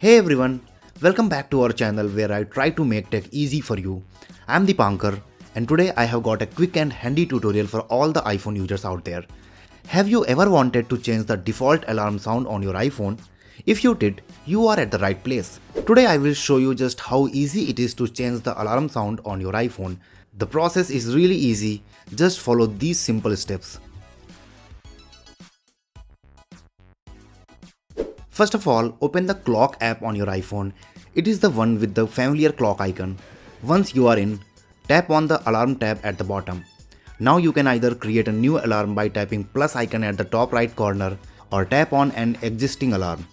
Hey everyone, welcome back to our channel where I try to make tech easy for you. I'm Dipankar and today I have got a quick and handy tutorial for all the iPhone users out there. Have you ever wanted to change the default alarm sound on your iPhone? If you did, you are at the right place. Today I will show you just how easy it is to change the alarm sound on your iPhone. The process is really easy, just follow these simple steps. First of all, open the clock app on your iPhone. It is the one with the familiar clock icon. Once you are in, tap on the alarm tab at the bottom. Now you can either create a new alarm by tapping plus icon at the top right corner or tap on an existing alarm.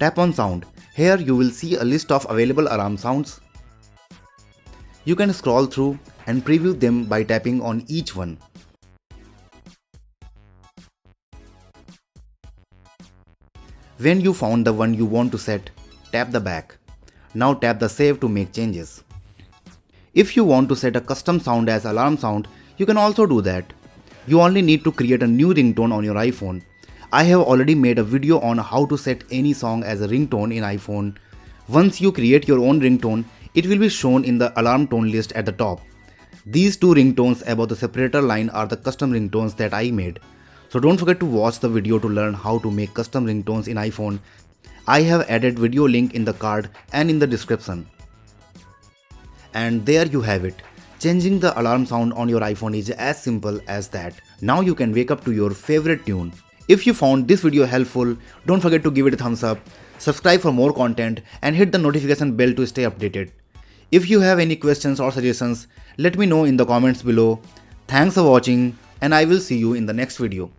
Tap on sound. Here you will see a list of available alarm sounds. You can scroll through and preview them by tapping on each one. When you found the one you want to set, tap the back. Now tap the save to make changes. If you want to set a custom sound as alarm sound, you can also do that. You only need to create a new ringtone on your iPhone. I have already made a video on how to set any song as a ringtone in iPhone. Once you create your own ringtone, it will be shown in the alarm tone list at the top. These two ringtones above the separator line are the custom ringtones that I made. So don't forget to watch the video to learn how to make custom ringtones in iPhone. I have added video link in the card and in the description. And there you have it. Changing the alarm sound on your iPhone is as simple as that. Now you can wake up to your favorite tune. If you found this video helpful, don't forget to give it a thumbs up, subscribe for more content and hit the notification bell to stay updated. If you have any questions or suggestions, let me know in the comments below. Thanks for watching and I will see you in the next video.